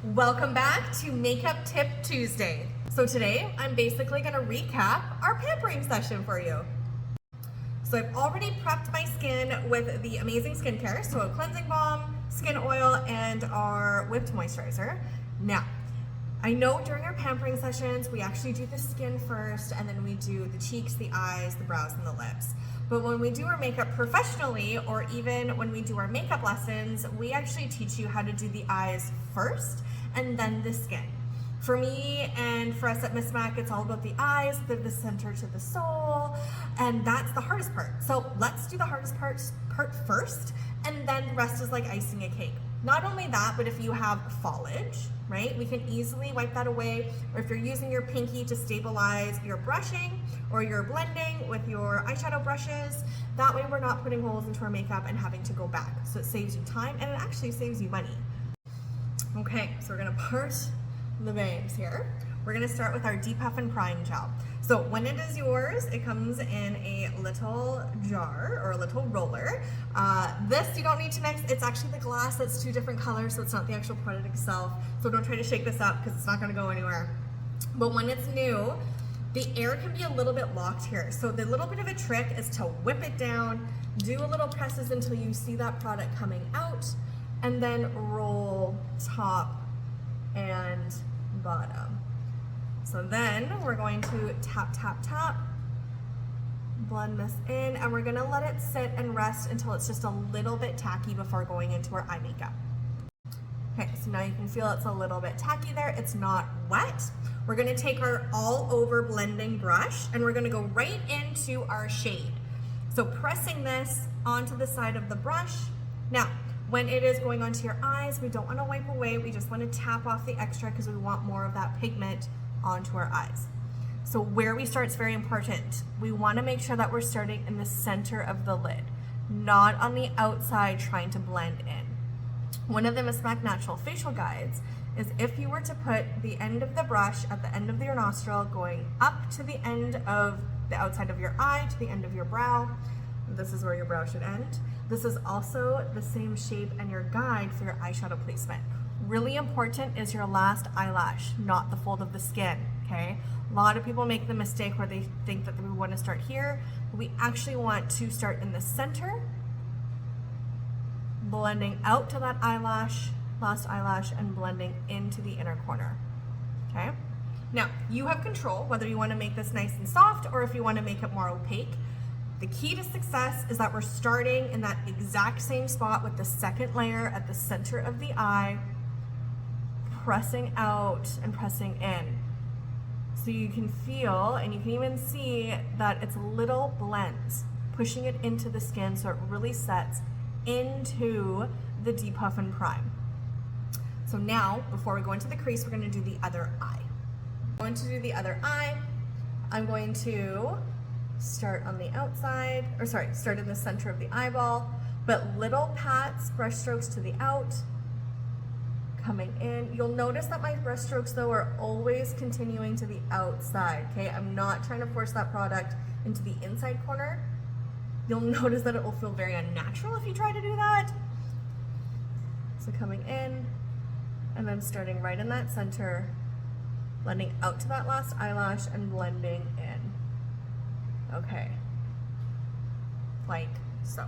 Welcome back to Makeup Tip Tuesday. So today I'm basically going to recap our pampering session for you. So I've already prepped my skin with the amazing skincare, so a cleansing balm, skin oil, and our whipped moisturizer. Now, I know during our pampering sessions, we actually do the skin first, and then we do the cheeks, the eyes, the brows, and the lips. But when we do our makeup professionally, or even when we do our makeup lessons, we actually teach you how to do the eyes first, and then the skin. For me and for us at MisMacK, it's all about the eyes, the center to the soul, and that's the hardest part. So let's do the hardest part first, and then the rest is like icing a cake. Not only that, but if you have foliage, right, we can easily wipe that away, or if you're using your pinky to stabilize your brushing or your blending with your eyeshadow brushes, that way we're not putting holes into our makeup and having to go back. So it saves you time and it actually saves you money. Okay, so we're gonna part the bangs here. We're gonna start with our Depuff and Prime gel. So when it is yours, it comes in a little jar or a little roller. This you don't need to mix. It's actually the glass that's two different colors, so it's not the actual product itself. So don't try to shake this up because it's not gonna go anywhere. But when it's new, the air can be a little bit locked here. So the little bit of a trick is to whip it down, do a little presses until you see that product coming out, and then roll top and bottom. So then we're going to tap, tap, tap, blend this in, and we're gonna let it sit and rest until it's just a little bit tacky before going into our eye makeup. Okay, so now you can feel it's a little bit tacky there. It's not wet. We're gonna take our all over blending brush and we're gonna go right into our shade. So pressing this onto the side of the brush. Now, when it is going onto your eyes, we don't wanna wipe away. We just wanna tap off the extra because we want more of that pigment onto our eyes. So where we start is very important. We wanna make sure that we're starting in the center of the lid, not on the outside trying to blend in. One of the MisMacK Natural Facial Guides is if you were to put the end of the brush at the end of your nostril going up to the end of the outside of your eye, to the end of your brow, this is where your brow should end. This is also the same shape and your guide for your eyeshadow placement. Really important is your last eyelash, not the fold of the skin, okay? A lot of people make the mistake where they think that we want to start here, but we actually want to start in the center, blending out to that eyelash, last eyelash, and blending into the inner corner, okay? Now, you have control whether you want to make this nice and soft or if you want to make it more opaque. The key to success is that we're starting in that exact same spot with the second layer at the center of the eye, pressing out and pressing in. So you can feel, and you can even see that it's little blends, pushing it into the skin so it really sets into the Depuff and Prime. So now, before we go into the crease, we're going to do the other eye. I'm going to do the other eye. I'm going to start on the outside, or sorry, start in the center of the eyeball, but little pats, brush strokes to the out, coming in. You'll notice that my brush strokes though are always continuing to the outside, okay? I'm not trying to force that product into the inside corner. You'll notice that it will feel very unnatural if you try to do that. So coming in, and then starting right in that center, blending out to that last eyelash and blending in. Okay, like so.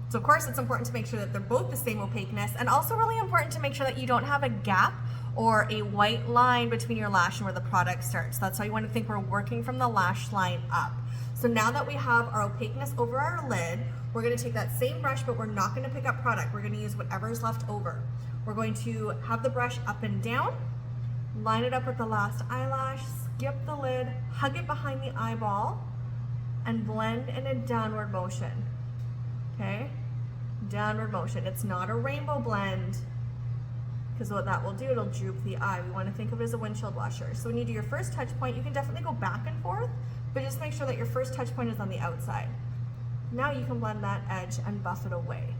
So of course it's important to make sure that they're both the same opaqueness, and also really important to make sure that you don't have a gap or a white line between your lash and where the product starts. That's why you want to think we're working from the lash line up. So now that we have our opaqueness over our lid, we're going to take that same brush, but we're not going to pick up product. We're going to use whatever's left over. We're going to have the brush up and down, line it up with the last eyelash, skip the lid, hug it behind the eyeball, and blend in a downward motion, okay? Downward motion. It's not a rainbow blend, because what that will do, it'll droop the eye. We want to think of it as a windshield washer. So when you do your first touch point, you can definitely go back and forth, but just make sure that your first touch point is on the outside. Now you can blend that edge and buff it away.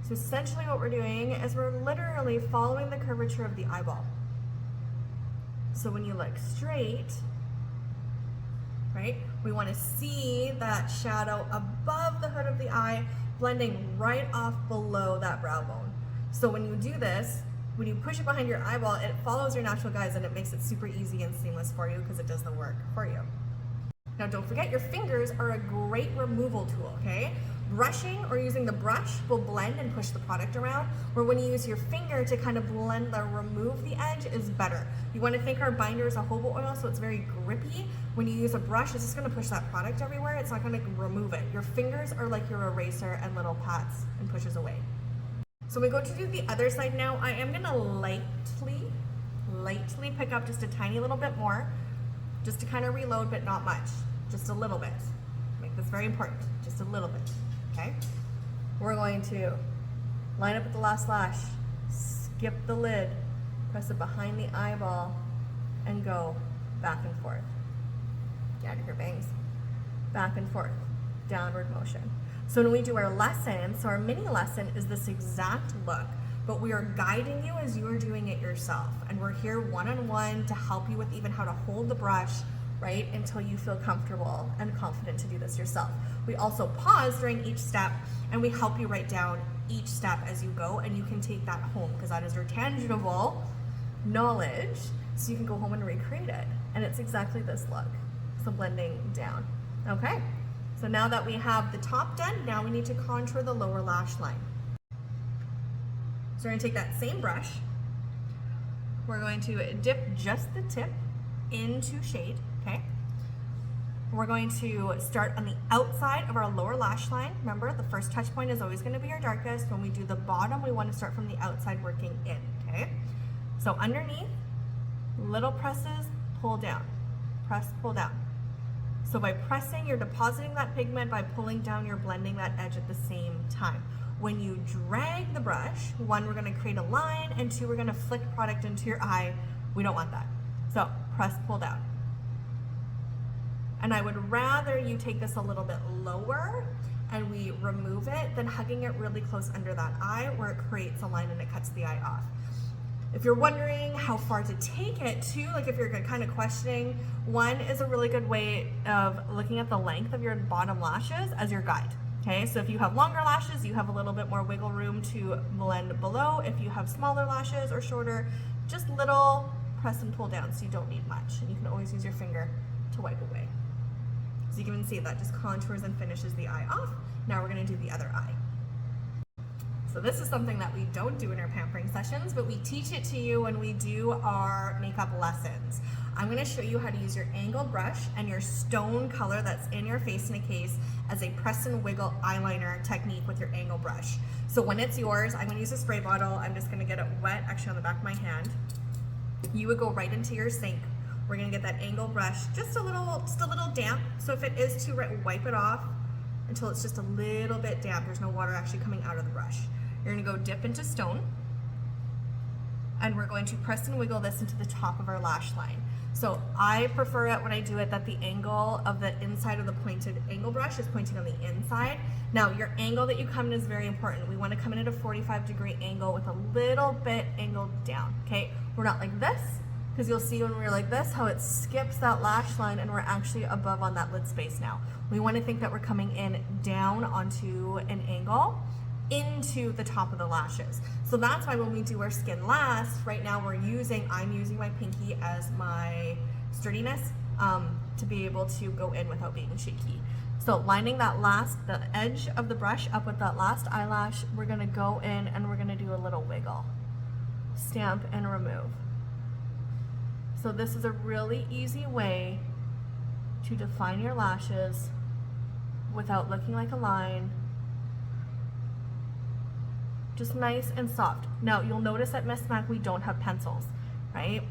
So essentially what we're doing is we're literally following the curvature of the eyeball. So when you look straight, right, we want to see that shadow above the hood of the eye blending right off below that brow bone. So when you do this, when you push it behind your eyeball, it follows your natural guides and it makes it super easy and seamless for you because it does the work for you. Now don't forget, your fingers are a great removal tool, okay? Brushing or using the brush will blend and push the product around, where when you use your finger to kind of blend or remove the edge is better. You want to think our binder is a jojoba oil, so it's very grippy. When you use a brush, it's just going to push that product everywhere. It's not going to remove it. Your fingers are like your eraser and little pats and pushes away. So we go to do the other side now. I am going to lightly pick up just a tiny little bit more, just to kind of reload, but not much, just a little bit. Make this very important, just a little bit, okay? We're going to line up with the last lash, skip the lid, press it behind the eyeball, and go back and forth. Get out of your bangs. Back and forth, downward motion. So when we do our lesson, so our mini lesson is this exact look, but we are guiding you as you are doing it yourself. And we're here one-on-one to help you with even how to hold the brush, right, until you feel comfortable and confident to do this yourself. We also pause during each step and we help you write down each step as you go, and you can take that home because that is your tangible knowledge, so you can go home and recreate it. And it's exactly this look. So blending down. Okay, so now that we have the top done, now we need to contour the lower lash line. So we're going to take that same brush, we're going to dip just the tip into shade, okay? We're going to start on the outside of our lower lash line. Remember, the first touch point is always going to be our darkest. When we do the bottom, we want to start from the outside working in, okay? So underneath, little presses, pull down, press, pull down. So by pressing, you're depositing that pigment. By pulling down, you're blending that edge at the same time. When you drag the brush, one, we're going to create a line, and two, we're going to flick product into your eye. We don't want that. So press, pull down. And I would rather you take this a little bit lower and we remove it than hugging it really close under that eye where it creates a line and it cuts the eye off. If you're wondering how far to take it to, like if you're kind of questioning, one is a really good way of looking at the length of your bottom lashes as your guide. Okay, so if you have longer lashes, you have a little bit more wiggle room to blend below. If you have smaller lashes or shorter, just little press and pull down, so you don't need much. And you can always use your finger to wipe away. So you can even see that just contours and finishes the eye off. Now we're going to do the other eye. So this is something that we don't do in our pampering sessions, but we teach it to you when we do our makeup lessons. I'm going to show you how to use your angled brush and your stone color that's in your face in a case as a press and wiggle eyeliner technique with your angle brush. So when it's yours, I'm going to use a spray bottle. I'm just going to get it wet, actually on the back of my hand. You would go right into your sink. We're going to get that angle brush just a little damp. So if it is too wet, wipe it off until it's just a little bit damp. There's no water actually coming out of the brush. You're going to go dip into stone, and we're going to press and wiggle this into the top of our lash line. So I prefer it when I do it that the angle of the inside of the pointed angle brush is pointing on the inside. Now your angle that you come in is very important. We want to come in at a 45-degree angle with a little bit angled down, okay? We're not like this, because you'll see when we're like this how it skips that lash line and we're actually above on that lid space now. We want to think that we're coming in down onto an angle into the top of the lashes. So that's why when we do our skin last, right now I'm using my pinky as my sturdiness to be able to go in without being shaky. So lining the edge of the brush up with that last eyelash, we're gonna go in and we're gonna do a little wiggle. Stamp and remove. So this is a really easy way to define your lashes without looking like a line. Just nice and soft. Now you'll notice at MisMacK we don't have pencils, right?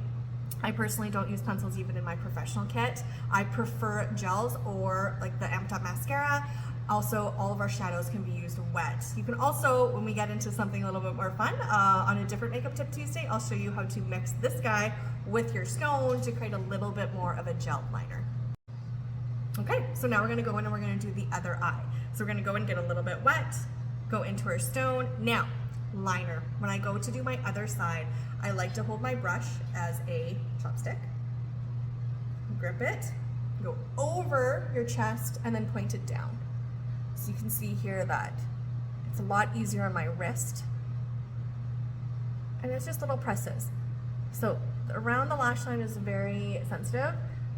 I personally don't use pencils even in my professional kit. I prefer gels or like the Amped Up mascara. Also, all of our shadows can be used wet. You can also, when we get into something a little bit more fun, on a different Makeup Tip Tuesday, I'll show you how to mix this guy with your stone to create a little bit more of a gel liner. Okay, so now we're gonna go in and we're gonna do the other eye. So we're gonna go and get a little bit wet, go into our stone. Now, liner. When I go to do my other side, I like to hold my brush as a chopstick, grip it, go over your chest, and then point it down. So you can see here that it's a lot easier on my wrist and it's just little presses. So around the lash line is very sensitive,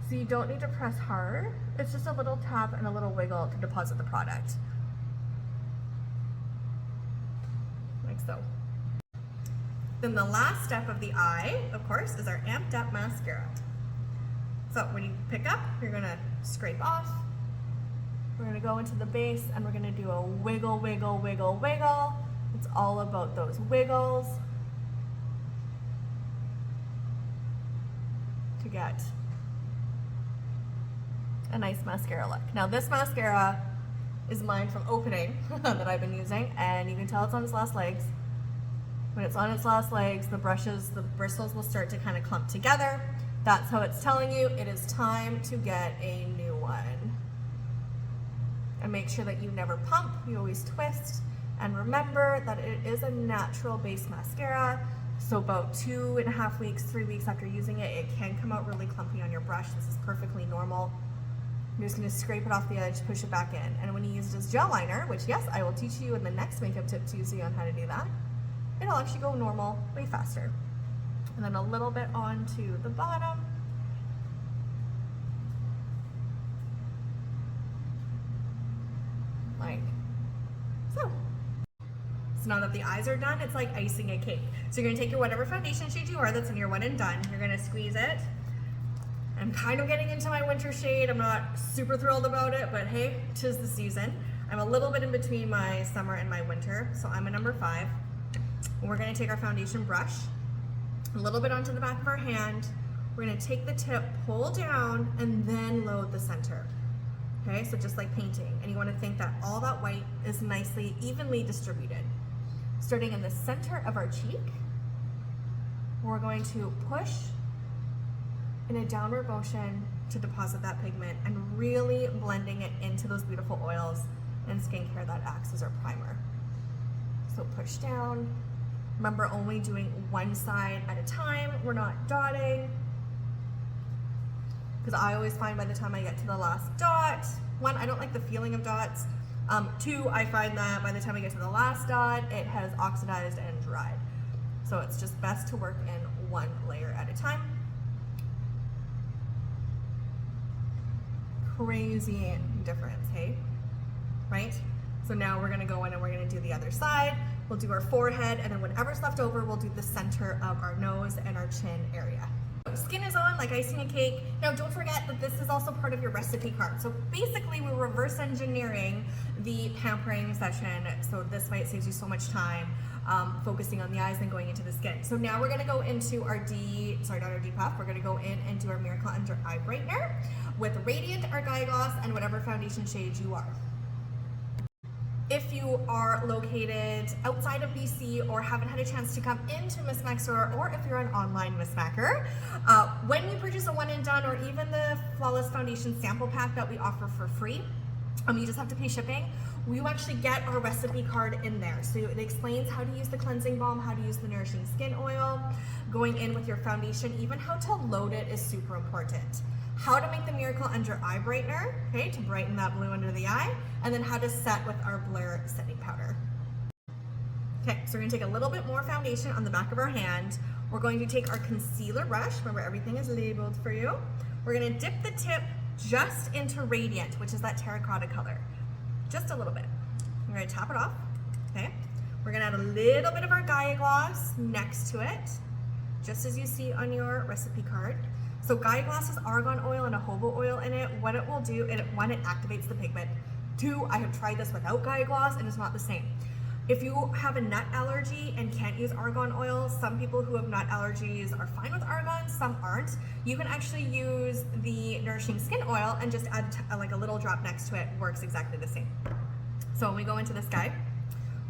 so you don't need to press hard. It's just a little tap and a little wiggle to deposit the product. Like so. Then the last step of the eye, of course, is our amped up mascara. So when you pick up, you're gonna scrape off. We're gonna go into the base and we're gonna do a wiggle, wiggle, wiggle, wiggle. It's all about those wiggles to get a nice mascara look. Now this mascara is mine from opening that I've been using, and you can tell it's on its last legs. When it's on its last legs, the bristles will start to kind of clump together. That's how it's telling you it is time to get a new one. And make sure that you never pump, you always twist. And remember that it is a natural base mascara. So about 2.5 weeks, 3 weeks after using it, it can come out really clumpy on your brush. This is perfectly normal. You're just gonna scrape it off the edge, push it back in. And when you use it as gel liner, which yes, I will teach you in the next Makeup Tip Tuesday on how to do that, it'll actually go normal way faster. And then a little bit onto the bottom. Like so. So now that the eyes are done, it's like icing a cake. So you're gonna take your whatever foundation shade you are that's in your one and done. You're gonna squeeze it. I'm kind of getting into my winter shade. I'm not super thrilled about it, but hey, 'tis the season. I'm a little bit in between my summer and my winter, so I'm a number 5. And we're gonna take our foundation brush, a little bit onto the back of our hand. We're gonna take the tip, pull down, and then load the center. Okay, so just like painting. And you wanna think that all that white is nicely, evenly distributed. Starting in the center of our cheek, we're going to push in a downward motion to deposit that pigment and really blending it into those beautiful oils and skincare that acts as our primer. So push down. Remember, only doing one side at a time. We're not dotting. Because I always find by the time I get to the last dot, 1, I don't like the feeling of dots. 2, I find that by the time I get to the last dot, it has oxidized and dried. So it's just best to work in one layer at a time. Crazy difference, hey? Right? So now we're gonna go in and we're gonna do the other side. We'll do our forehead, and then whatever's left over, we'll do the center of our nose and our chin area. Skin is on like icing a cake. Now don't forget that this is also part of your recipe card. So basically we're reverse engineering the pampering session. So this way it saves you so much time focusing on the eyes and going into the skin. So now we're gonna go into our we're gonna go in and do our Miracle Under Eye Brightener with Radiant, our Guy Gloss, and whatever foundation shade you are. If you are located outside of BC or haven't had a chance to come into MisMacK Store, or if you're an online MisMacKer, when you purchase a one and done or even the Flawless Foundation sample pack that we offer for free, you just have to pay shipping. You actually get our recipe card in there. So it explains how to use the cleansing balm, how to use the nourishing skin oil, going in with your foundation, even how to load it is super important. How to make the Miracle Under Eye Brightener, okay, to brighten that blue under the eye, and then how to set with our Blair setting powder. Okay, so we're gonna take a little bit more foundation on the back of our hand. We're going to take our concealer brush, remember everything is labeled for you. We're gonna dip the tip just into Radiant, which is that terracotta color. Just a little bit. We're gonna tap it off, okay? We're gonna add a little bit of our Gaia Gloss next to it, just as you see on your recipe card. So Gaia Gloss has argan oil and a jojoba oil in it. What it will do, one, it activates the pigment. 2, I have tried this without Gaia Gloss and it's not the same. If you have a nut allergy and can't use argan oil, some people who have nut allergies are fine with argan, some aren't. You can actually use the nourishing skin oil and just add like a little drop next to it. Works exactly the same. So when we go into this guy,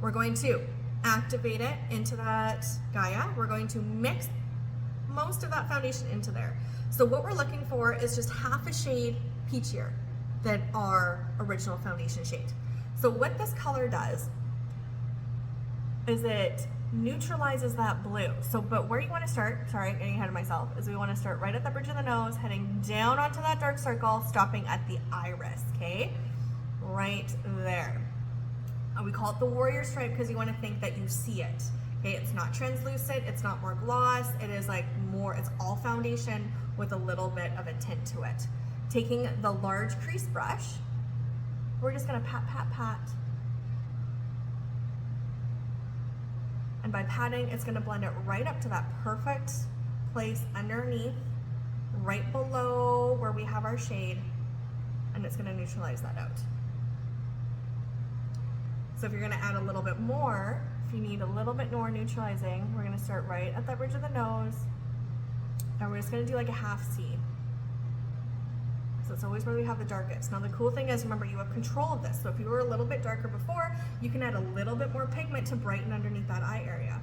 we're going to activate it into that Gaia. We're going to mix most of that foundation into there. So what we're looking for is just half a shade peachier than our original foundation shade. So what this color does is it neutralizes that blue. So, but where you want to start, sorry, getting ahead of myself, is we want to start right at the bridge of the nose, heading down onto that dark circle, stopping at the iris, okay? Right there. And we call it the warrior stripe because you want to think that you see it. Okay, it's not translucent, it's not more gloss, it is like more, it's all foundation with a little bit of a tint to it. Taking the large crease brush, we're just gonna pat, pat, pat. And by patting, it's gonna blend it right up to that perfect place underneath, right below where we have our shade, and it's gonna neutralize that out. So if you're gonna add a little bit more, if you need a little bit more neutralizing, we're gonna start right at the bridge of the nose, and we're just gonna do like a half C. So it's always where we have the darkest. Now the cool thing is, remember, you have control of this. So if you were a little bit darker before, you can add a little bit more pigment to brighten underneath that eye area.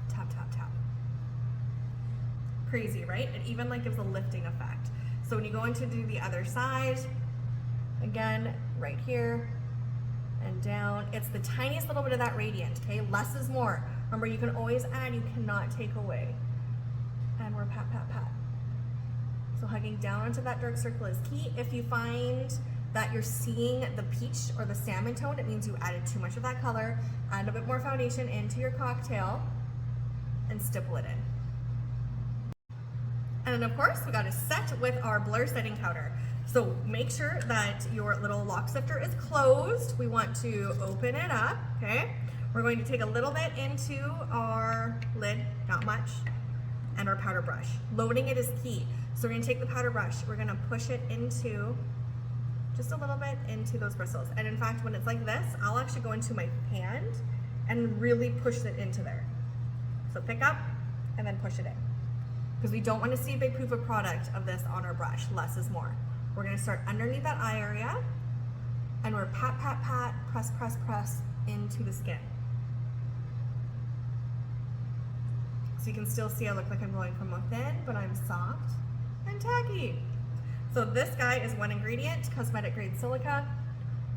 Tap, tap, tap. Crazy, right? It even like gives a lifting effect. So when you go in to do the other side, again, right here, and down. It's the tiniest little bit of that radiant, okay? Less is more. Remember, you can always add, you cannot take away. And we're pat, pat, pat. So hugging down onto that dark circle is key. If you find that you're seeing the peach or the salmon tone, it means you added too much of that color. Add a bit more foundation into your cocktail and stipple it in. And then of course, we got to set with our blur setting powder. So make sure that your little lock sifter is closed. We want to open it up, okay? We're going to take a little bit into our lid, not much, and our powder brush. Loading it is key. So we're gonna take the powder brush, we're gonna push it into, just a little bit into those bristles. And in fact, when it's like this, I'll actually go into my hand and really push it into there. So pick up and then push it in. Because we don't wanna see a big poof of product of this on our brush, less is more. We're gonna start underneath that eye area, and we're pat, pat, pat, press, press, press into the skin. So you can still see I look like I'm going from within, but I'm soft and tacky. So this guy is one ingredient, cosmetic grade silica,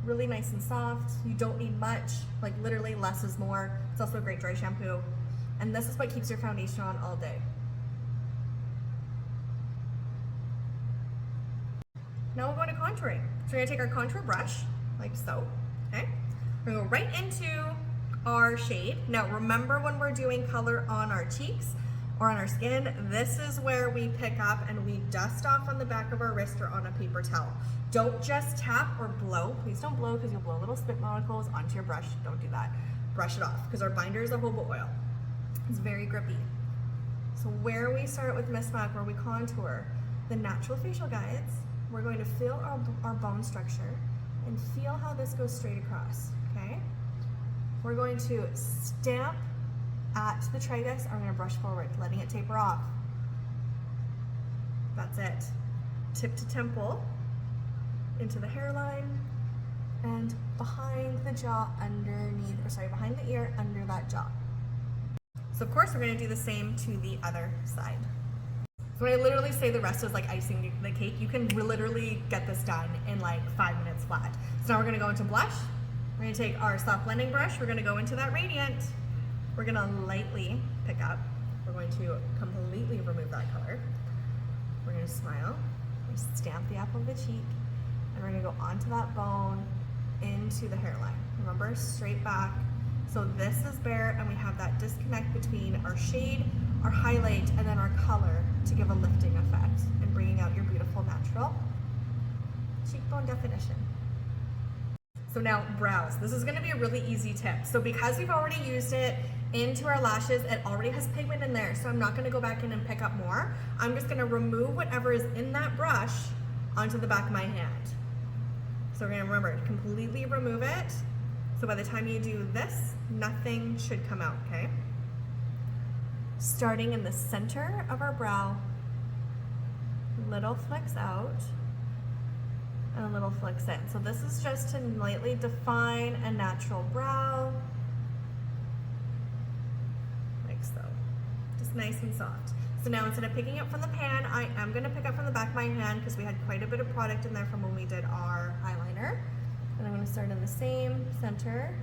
really nice and soft. You don't need much, like literally less is more. It's also a great dry shampoo. And this is what keeps your foundation on all day. Now we're going to contouring. So we're gonna take our contour brush, like so, okay? We're gonna go right into our shade. Now remember, when we're doing color on our cheeks or on our skin, this is where we pick up and we dust off on the back of our wrist or on a paper towel. Don't just tap or blow. Please don't blow, because you'll blow little spit molecules onto your brush. Don't do that. Brush it off, because our binder is a jojoba oil. It's very grippy. So where we start with MisMacK, where we contour the natural facial guides, we're going to feel our bone structure and feel how this goes straight across, okay? We're going to stamp at the tragus, and we're gonna brush forward, letting it taper off. That's it. Tip to temple, into the hairline, and behind the jaw underneath, or sorry, behind the ear under that jaw. So of course, we're gonna do the same to the other side. So when I literally say the rest is like icing the cake, you can literally get this done in like 5 minutes flat. So now we're gonna go into blush. We're gonna take our soft blending brush. We're gonna go into that radiant. We're gonna lightly pick up. We're going to completely remove that color. We're gonna smile. We're gonna stamp the apple of the cheek. And we're gonna go onto that bone, into the hairline. Remember, straight back. So this is bare, and we have that disconnect between our shade, our highlight, and then our color to give a lifting effect and bringing out your beautiful natural cheekbone definition. So now brows. This is gonna be a really easy tip. So because we've already used it into our lashes, it already has pigment in there, so I'm not gonna go back in and pick up more. I'm just gonna remove whatever is in that brush onto the back of my hand. So we're gonna remember to completely remove it. So by the time you do this, nothing should come out, okay? Starting in the center of our brow, little flicks out, and a little flicks in. So this is just to lightly define a natural brow, like so. Just nice and soft. So now instead of picking up from the pan, I am gonna pick up from the back of my hand, because we had quite a bit of product in there from when we did our eyeliner. And I'm gonna start in the same center,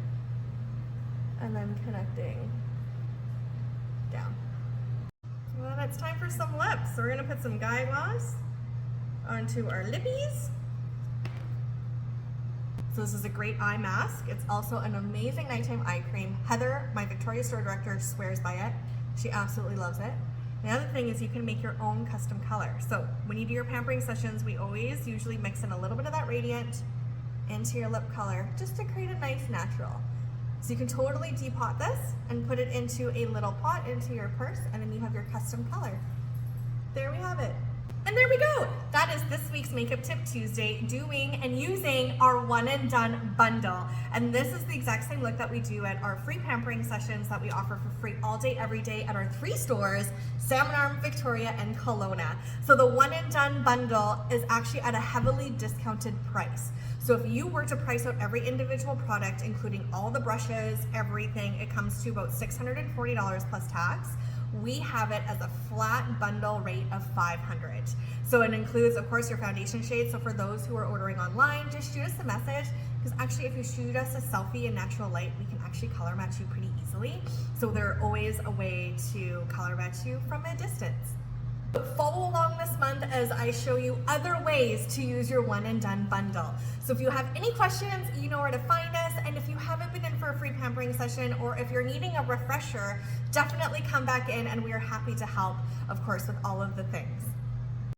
and then connecting down. Well, it's time for some lips. So we're gonna put some Guy Gloss onto our lippies. So this is a great eye mask. It's also an amazing nighttime eye cream. Heather, my Victoria store director, swears by it. She absolutely loves it. The other thing is you can make your own custom color. So when you do your pampering sessions, we always usually mix in a little bit of that Radiant into your lip color just to create a nice natural. So you can totally depot this and put it into a little pot into your purse, and then you have your custom color. There we have it. And there we go. That is this week's Makeup Tip Tuesday, doing and using our one and done bundle. And this is the exact same look that we do at our free pampering sessions that we offer for free all day, every day at our 3 stores, Salmon Arm, Victoria, and Kelowna. So the one and done bundle is actually at a heavily discounted price. So if you were to price out every individual product, including all the brushes, everything, it comes to about $640 plus tax. We have it as a flat bundle rate of $500. So it includes, of course, your foundation shades. So for those who are ordering online, just shoot us a message, because actually if you shoot us a selfie in natural light, we can actually color match you pretty easily. So there's always a way to color match you from a distance. Follow along this month as I show you other ways to use your one and done bundle. So if you have any questions, you know where to find us. And if you haven't been in for a free pampering session, or if you're needing a refresher, definitely come back in and we are happy to help, of course, with all of the things.